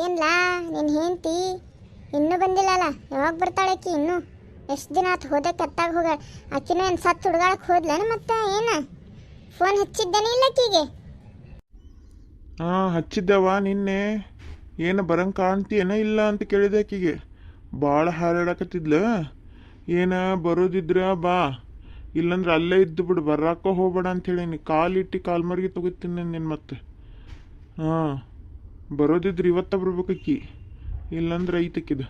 ಏನ್ಲಾ ನಿನ್ನ ಹೆಂಡತಿ ಇನ್ನೂ ಬಂದಿಲ್ಲಲ್ಲ? ಯಾವಾಗ ಬರ್ತಾಳೆ ಆಕಿ? ಇನ್ನೂ ಎಷ್ಟು ದಿನ ಆತು ಹೋದೆ ಕತ್ತಾಗ ಹೋಗ. ಆಕಿನೂ ಏನು ಸತ್ತು ಹುಡುಗಾಳಕ್ಕೆ ಹೋದ್ಲೇನು? ಮತ್ತೆ ಏನು ಫೋನ್ ಹಚ್ಚಿದ್ದೇನೆ ಇಲ್ಲ ಆಕಿಗೆ? ಹಾಂ ಹಚ್ಚಿದ್ದೆವ ನಿನ್ನೆ. ಏನು ಬರಂಗೆ ಕಾಣ್ತೀಯೇನೋ ಇಲ್ಲ ಅಂತ ಕೇಳಿದೆ ಆಕಿಗೆ. ಭಾಳ ಹಾರಾಡಕತ್ತಿದ್ಲ. ಏನು ಬರೋದಿದ್ರ ಬಾ, ಇಲ್ಲಂದ್ರೆ ಅಲ್ಲೇ ಇದ್ದು ಬಿಡು, ಬರಾಕ ಹೋಗ್ಬೇಡ ಅಂತ ಹೇಳೀನಿ. ಕಾಲಿಟ್ಟು ಕಾಲು ಮರ್ಗಿ ತೊಗೋತೀನಿ ನಿನ್ನ ಮತ್ತೆ. ಹಾಂ ಬರೋದಿದ್ರೆ ಇವತ್ತ ಬರ್ಬೇಕು ಅಕ್ಕಿ, ಇಲ್ಲಂದ್ರೆ ಐತಕ್ಕಿದ.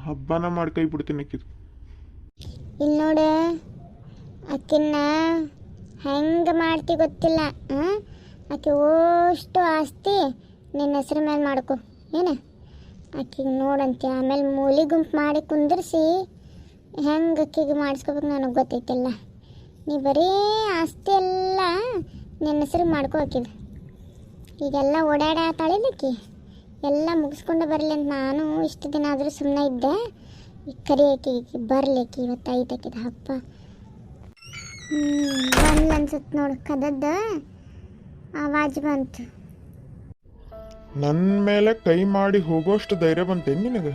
ಹಬ್ಬನ ಮಾಡಿ ಕೈ ಬಿಡ್ತೀನಿ ಅಕ್ಕಿದು. ಇಲ್ಲಿ ನೋಡು, ಆಕಿನ್ನ ಹೆಂಗೆ ಮಾಡ್ತಿ ಗೊತ್ತಿಲ್ಲ. ಆಕೆ ಓಷ್ಟು ಆಸ್ತಿ ನಿನ್ನ ಹೆಸ್ರ ಮೇಲೆ ಮಾಡ್ಕೊ ಏನು. ಆಕಿಗೆ ನೋಡಂತೆ ಆಮೇಲೆ ಮೂಲಿ ಗುಂಪು ಮಾಡಿ ಕುಂದಿರಿಸಿ ಹೆಂಗೆ ಆಕಿಗೆ ಮಾಡಿಸ್ಕೋಬೇಕು ನನಗೆ ಗೊತ್ತೈತಿಲ್ಲ. ನೀ ಬರೀ ಆಸ್ತಿ ಎಲ್ಲ ನಿನ್ನ ಹೆಸ್ರಿಗೆ ಮಾಡ್ಕೊ ಆಕಿದು. ಈಗೆಲ್ಲ ಓಡಾಡತ್ತಾಳಿಲ್ಲಕ್ಕಿ, ಎಲ್ಲ ಮುಗಿಸ್ಕೊಂಡು ಬರಲಿ ಅಂತ ನಾನು ಇಷ್ಟು ದಿನ ಆದರೂ ಸುಮ್ಮನೆ ಇದ್ದೆ. ಈಗ ಕರಿಯಾಕಿ ಬರ್ಲಿಕ್ಕಿ, ಇವತ್ತು ಐತಕ್ಕಿದ ಹಬ್ಬ. ಬಂದ್ಲ ಅನ್ಸುತ್ತೆ ನೋಡು, ಕದದ್ದ ಆವಾಜ್ ಬಂತು. ನನ್ನ ಮೇಲೆ ಕೈ ಮಾಡಿ ಹೋಗೋಷ್ಟು ಧೈರ್ಯ ಬಂತೇನು ನಿನಗೆ?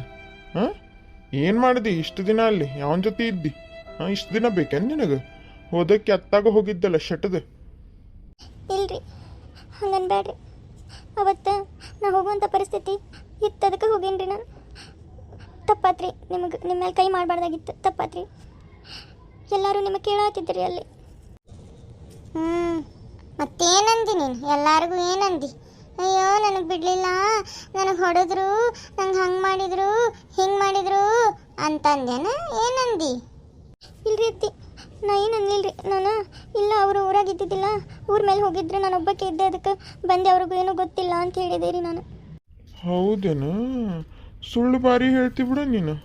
ಹಾಂ ಏನು ಮಾಡಿದಿ ಇಷ್ಟು ದಿನ? ಅಲ್ಲಿ ಯಾವನ ಜೊತೆ ಇದ್ದಿ? ಇಷ್ಟು ದಿನ ಬೇಕೇನು ನಿನಗೆ? ಹೋದಕ್ಕೆ ಅತ್ತಾಗ ಹೋಗಿದ್ದಲ್ಲ ಶಟದ. ಇಲ್ರಿ, ಹಂಗನ್ಬೇಡ್ರಿ. ಅವತ್ತು ನಾ ಹೋಗುವಂಥ ಪರಿಸ್ಥಿತಿ ಇತ್ತು, ಅದಕ್ಕೆ ಹೋಗೇನ್ರಿ ನಾನು. ತಪ್ಪಾತ್ರಿ, ನಿಮಗೆ ನಿಮ್ಮ ಮೇಲೆ ಕೈ ಮಾಡಬಾರ್ದಾಗಿತ್ತು, ತಪ್ಪಾತ್ರಿ. ಎಲ್ಲರೂ ನಿಮಗೆ ಕೇಳಾತಿದ್ರಿ ಅಲ್ಲಿ. ಮತ್ತೇನಂದಿ ನೀನು? ಎಲ್ಲರಿಗೂ ಏನಂದಿ? ಅಯ್ಯೋ ನನಗೆ ಬಿಡಲಿಲ್ಲ, ನನಗೆ ಹೊಡೆದ್ರು, ನಂಗೆ ಹಂಗೆ ಮಾಡಿದ್ರು, ಹಿಂಗೆ ಮಾಡಿದ್ರು ಅಂತಂದೇನ? ಏನಂದಿ? ಇಲ್ರಿ ಅತ್ತಿ, ನಾ ಏನು ಅಂದಿಲ್ರಿ. ನಾನು ಇಲ್ಲ, ಅವರು ಊರಾಗ ಇದ್ದಿದ್ದಿಲ್ಲ, ಊರ ಮೇಲೆ ಹೋಗಿದ್ರೆ ನಾನು ಒಬ್ಬಕ್ಕೆ ಇದ್ದೆ, ಅದಕ್ಕೆ ಬಂದೆ, ಅವ್ರಿಗೂ ಏನೂ ಗೊತ್ತಿಲ್ಲ ಅಂತ ಹೇಳಿದೆ ರೀ ನಾನು. ಹೌದೇನು? ಸುಳ್ಳು ಬಾರಿ ಹೇಳ್ತಿ ಬಿಡ ನೀನು.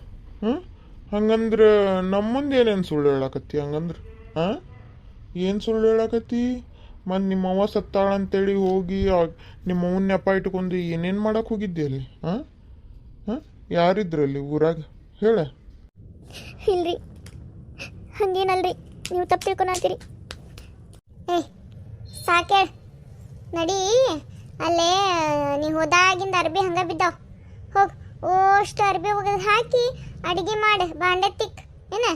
ಹಂಗಂದ್ರೆ ನಮ್ಮ ಮುಂದೆ ಏನೇನು ಸುಳ್ಳು ಹೇಳಕತ್ತಿ? ಹಂಗಂದ್ರೆ ಏನು ಸುಳ್ಳು ಹೇಳಕತ್ತಿ? ಮತ್ತು ನಿಮ್ಮವ್ವ ಸತ್ತಾಳಂತೇಳಿ ಹೋಗಿ ನಿಮ್ಮವ್ವನ ನೆಪ ಇಟ್ಕೊಂಡು ಏನೇನು ಮಾಡಕ್ಕೆ ಹೋಗಿದ್ದೆ ಅಲ್ಲಿ? ಯಾರಿದ್ರಲ್ಲಿ ಊರಾಗ ಹೇಳ? ಇಲ್ರಿ, ಹಂಗೇನಲ್ರಿ, ನೀವು ತಪ್ಪು ತಿಳ್ಕೊಳತ್ತೀರಿ. ಸಾಕೆ ನಡಿ, ಅಲ್ಲೇ ನೀವು ಹೋದಾಗಿಂದ ಅರ್ಬಿ ಹಂಗೆ ಬಿದ್ದಾವ. ಹೋಗಿ ಓಷ್ಟು ಅರ್ಬಿ ಒಗದು ಹಾಕಿ ಅಡುಗೆ ಮಾಡಿ ಬಾಂಡೆ ತಿಕ್ ಏನ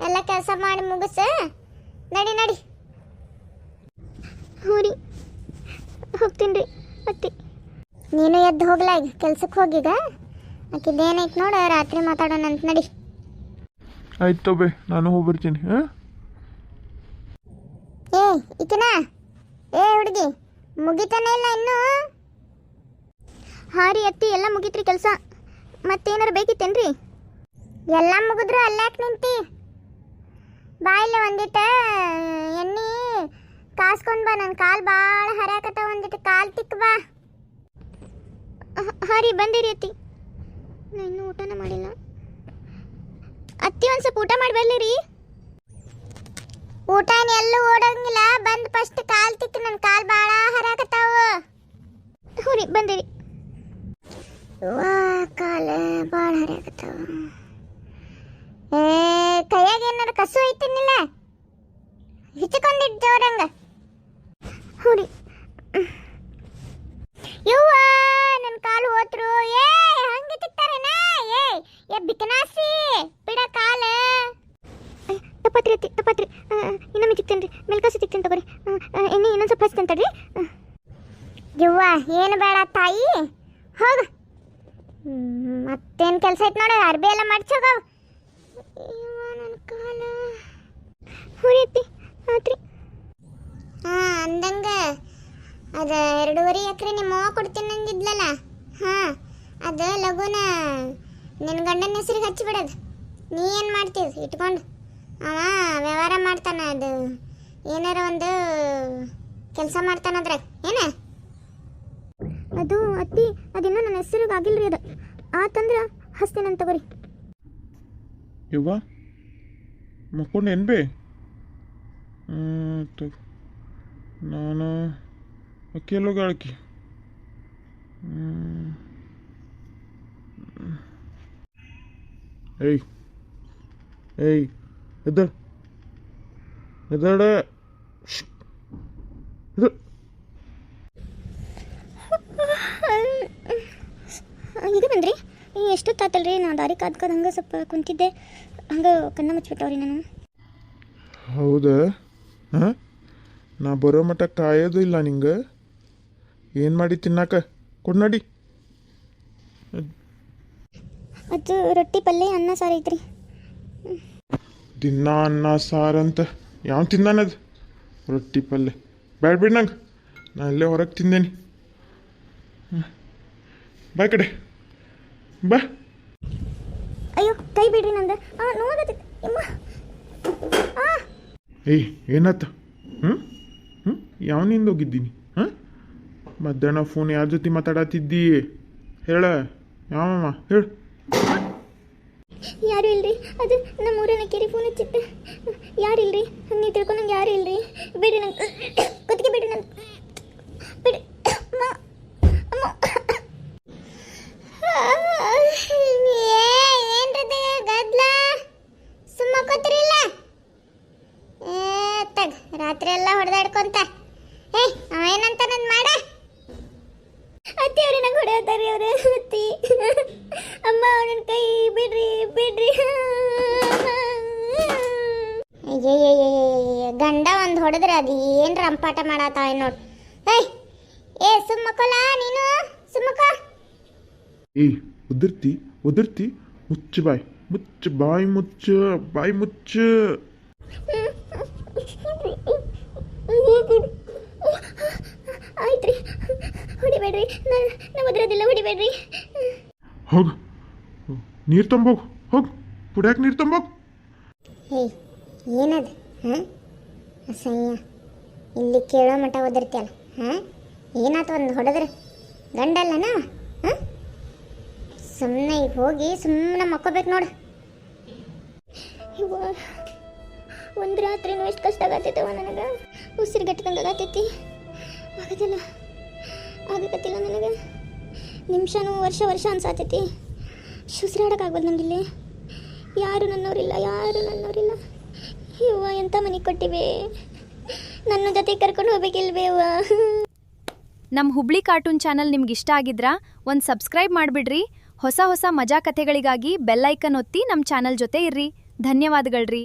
ಎಲ್ಲ ಕೆಲಸ ಮಾಡಿ ಮುಗಿಸ. ನಡಿ ನಡಿ. ಹ್ಞೂ ರೀ, ಹೋಗ್ತೀನಿ ರೀ ಅತ್ತಿ. ನೀನು ಎದ್ದು ಹೋಗ್ಲಾ, ಈಗ ಕೆಲ್ಸಕ್ಕೆ ಹೋಗಿದ. ಆಕಿದ್ದೇನೈತೆ ನೋಡು, ರಾತ್ರಿ ಮಾತಾಡೋಣ ಅಂತ. ನಡಿ. ಆಯ್ತು ಬೇ, ನಾನು ಹೋಗ್ಬರ್ತೀನಿ. ಈಕಿನ ಹುಡುಗಿ ಮುಗಿತಾನೆ ಇಲ್ಲ ಇನ್ನೂ? ಹಾಂ ರೀ ಅತ್ತಿ, ಎಲ್ಲ ಮುಗೀತ್ರಿ ಕೆಲಸ. ಮತ್ತೇನಾರು ಬೇಕಿತ್ತೇನ್ರಿ? ಎಲ್ಲ ಮುಗಿದ್ರು ಅಲ್ಲಾಕೆ ನಿಂತಿ? ಬಾ, ಇಲ್ಲ ಒಂದಿಟ್ಟು ಎಣ್ಣೆ ಕಾಸ್ಕೊಂಡು ಬಾ, ನನ್ನ ಕಾಲು ಭಾಳ ಹರಿಯಾಕತ್ತ, ಒಂದಿಟ್ಟು ಕಾಲು ತಿಕ್ ಬಾ. ಹಾಂ ರೀ, ಬಂದಿರಿ ಅತ್ತಿ. ನಾನು ಇನ್ನೂ ಊಟನ ಮಾಡಿಲ್ಲ ಅತ್ತಿ. ಒಂದು ಸ್ವಲ್ಪ ಊಟ ಮಾಡಿ ಬರ್ಲಿ ರೀ. ಊಟ ಎಲ್ಲೂ ಓಡೋಂಗಿಲ್ಲ, ಬಂದು ಫಸ್ಟ್ ಕಾಲು ತಿಕ್, ನನ್ನ ಕಾಲು ಭಾಳ ಹರಿಯಾಕತ್ತಾವ. ಹ್ಞೂ ರೀ, ಬಂದಿರಿ. ಕಾಲು ಭಾಳ ಹರಿಯಾಕತ್ತಾವ. ಕೈಯಾಗ ಏನಾರು ಕಸು ಐತಿನಿಲ್ಲ, ಹಿಚ್ಕೊಂಡಿದ್ದು ಜೋರಂಗ. ಹ್ಞೂ ರೀ. ಯವ್ವ, ನನ್ನ ಕಾಲು ಹೋತ್ರು. ಹಂಗೆ ತಿಕ್ತಾರೇನ? ಬಿಕನಾಸಿ ಬಿಡ ಕಾಲ. ತಪ್ಪತ್ರಿ ಅತ್ತಿ, ತಪ್ಪತ್ರಿ. ಇನ್ನೊಮ್ಮೆ ತಿಕ್ತೇನೆ ರೀ, ಮೆಲ್ಕಾಸಿ ತಿಕ್ತೇನೆ ತಗೋರಿ. ಎಣ್ಣೆ ಇನ್ನೊಂದು ಸ್ವಲ್ಪ ಹಚ್ತೇನೆ ತಡ್ರಿ. ಯವ್ವ, ಏನು ಬೇಡ ತಾಯಿ, ಹೋಗು. ಮತ್ತೇನು ಕೆಲಸ ಐತೆ ನೋಡು, ಅರ್ಬಿ ಎಲ್ಲ ಮಡ್ಚೋಗವು. ನನ್ನ ಕಾಲ ಹುರಿಯತ್ತಿ ಆತ್ರಿ. ಅಂದಂಗೆ ಅದು 2.5 ಎಕರೆ ನಿಮ್ಮ ಅವ್ವ ಕೊಡ್ತೀನಿ ಅಂದಿದ್ಲಲ್ಲ, ಅದು ಲಘುನ ನಿನ್ನ ಗಂಡನ ಹೆಸರಿಗೆ ಹಚ್ಚಿಬಿಡೋದು. ನೀ ಏನು ಮಾಡ್ತೀವಿ ಇಟ್ಕೊಂಡು? ಅವ ವ್ಯವಹಾರ ಮಾಡ್ತಾನೆ, ಅದು ಏನಾರ ಒಂದು ಕೆಲಸ ಮಾಡ್ತಾನಂದ್ರೆ ಏನ ಅದು ಅತ್ತಿ. ಅದಿನ್ನೂ ನನ್ನ ಹೆಸರಿಗೆ ಆಗಿಲ್ರಿ, ಅದು ಆತಂದ್ರೆ ಹಚ್ತೇನಂತ ತಗೋರಿ. ಯವ್ವ ಮಕ್ಕೊಂಡು ಏನು ಬೇ? ನಾನು ಅಕ್ಕಿಯಲ್ಲೋಗಿ ಆಳ್ಕಿ. ಏಯ್ ಎದ್ದಳ ಎದ್ದಳ. ಈಗ ಬಂದ್ರಿ ಎಷ್ಟೊತ್ತಾತಲ್ರಿ ನಾ ದಾರಿ ಕಾದ್ಕಾದ ಹಂಗೆ ಸ್ವಲ್ಪ ಕುಂತಿದ್ದೆ ಹಂಗೆ ಕಣ್ಣ ಮುಚ್ಚಿಬಿಟ್ಟವ್ರಿ ನಾನು. ಹೌದಾ? ಹಾಂ, ನಾ ಬರೋ ಮಟ್ಟ ಕಾಯೋದು ಇಲ್ಲ ನಿಂಗೆ. ಏನು ಮಾಡಿ ತಿನ್ನಾಕ ಕೊಡ್ ನಡಿ. ಅದು ರೊಟ್ಟಿ ಪಲ್ಯ ಅನ್ನ ಸಾರು ಐತ್ರಿ. ದಿನ ಅನ್ನ ಸಾರಂತ ಯಾವ ತಿಂದಾನದು? ರೊಟ್ಟಿ ಪಲ್ಯ ಬ್ಯಾಡ ಬಿಡಿ ನಂಗೆ, ನಾ ಇಲ್ಲೇ ಹೊರಗೆ ತಿಂದೇನಿ. ಬಾ ಕಡೆ ಬಾ. ಅಯ್ಯೋ ಕೈ ಬಿಡ್ರಿ ನಂದು ನೋವಾಗತ್ತೈತಿ ಅಮ್ಮ. ಏಯ್ ಏನಾತ? ಹ್ಞೂ ಯಾವನಿಂದ ಹೋಗಿದ್ದೀನಿ? ಹಾಂ, ಮಧ್ಯಾಹ್ನ ಫೋನ್ ಯಾರ ಜೊತೆ ಮಾತಾಡತ್ತಿದ್ದಿ ಹೇಳ? ಯಾವಮ್ಮ ಹೇಳು? ಯಾರು ಇಲ್ರಿ, ಅದು ನಮ್ಮ ಊರನ್ನ ಕೇರಿ ಫೋನ್ ಹಚ್ಚಿತ್ತು. ಯಾರು ಇಲ್ರಿ, ನೀವು ತಿಳ್ಕೊಂಡಂಗೆ ಯಾರು ಇಲ್ರಿ. ಬಿಡ್ರಿ ನಂಗೆ ಕುತ್ತಿಗೆ ಬಿಡ್ರಿ ನಂಗೆ ಬಿಡಿ ಅಮ್ಮ ಅಮ್ಮ. ಏನ್ರದೆ ಗದ್ಲ ಸುಮ್ಮಕೋತಿರಿಲ್ಲ? ತಗ ರಾತ್ರಿ ಎಲ್ಲ ಹೊಡೆದಾಡ್ಕೊಂತ ಏನಂತ ನನ್ ಮಾಡ ಅತ್ತಿ ಅವ್ರಿ ನಂಗೆ ಹೊಡೆಯತ್ತಾರಿ ಅವ್ರೆ. ಅತ್ತಿ ಅಮ್ಮ ಅವನ ಕೈ ಬಿಡ್ರಿ ಬಿಡ್ರಿ. ಗಂಡ ಒಂದು ಹೊಡೆದ್ರೆ ಅದು ಏನು ರಂಪಾಟ ಮಾಡತ್ತಾವ ನೋಡ್. ಏ ಸುಮ್ಮಕೊಲ ನೀನು ಸುಮ್ಮಕ. ಏಯ್ ಉದುರ್ತಿ ಮುಚ್ಚು ಬಾಯಿ ಮುಚ್ಚು ಬಾಯಿ ಮುಚ್ಚು. ಆಯ್ತ್ರಿ, ಹೊಡಿಬೇಡ್ರಿ, ನಾ ಒದರೋದಿಲ್ಲ, ಹೊಡಿಬೇಡ್ರಿ. ಹೋಗು, ನೀರು ತಂಬೋಗು, ಹೋಗು ಕುಡಿಯಾಕ ನೀರು ತಂಬೋಗು. ಏಯ್ ಏನದು? ಹಾಂ ಅಸಹ್ಯ, ಇಲ್ಲಿ ಕೇಳೋ ಮಟ್ಟ ಒದರ್ತಿಯಲ್ಲ. ಹಾಂ ಏನಾಯ್ತು ಒಂದು ಹೊಡೆದ್ರೆ ಗಂಡಲ್ಲನಾ? ಹಾಂ ಸುಮ್ಮನೆ ಈಗ ಹೋಗಿ ಸುಮ್ಮನೆ ಮಕ್ಕೋಬೇಕು ನೋಡು. ಒಂದು ರಾತ್ರಿನೂ ಎಷ್ಟು ಕಷ್ಟ ಆಗತ್ತೈತವ ನನಗೆ. ಉಸಿರುಗಟ್ಟದಂಗೆ ಆಗತ್ತೈತಿ. ಆಗಕತ್ತಿಲ್ಲ ನನಗೆ. ನಿಮಿಷನೂ ವರ್ಷ ಅನ್ಸಾತೈತಿ. ಉಸಿರಾಡೋಕ್ಕಾಗ್ಬೋದು ನನಗಿಲ್ಲಿ. ಯಾರು ನನ್ನವರಿಲ್ಲ. ಇವ್ವ ಎಂಥ ಮನೆಗೆ ಕೊಟ್ಟಿವೆ, ನನ್ನ ಜೊತೆ ಕರ್ಕೊಂಡು ಹೋಗ್ಬೇಕಿಲ್ವೇ ಅವ್ವ. ನಮ್ಮ ಹುಬ್ಳಿ ಕಾರ್ಟೂನ್ ಚಾನಲ್ ನಿಮ್ಗೆ ಇಷ್ಟ ಆಗಿದ್ರಾ ಒಂದು ಸಬ್ಸ್ಕ್ರೈಬ್ ಮಾಡಿಬಿಡ್ರಿ. ಹೊಸ ಮಜಾ ಕಥೆಗಳಿಗಾಗಿ ಬೆಲ್ ಐಕನ್ ಒತ್ತಿ ನಮ್ಮ ಚಾನಲ್ ಜೊತೆ ಇರ್ರಿ. ಧನ್ಯವಾದಗಳ್ರಿ.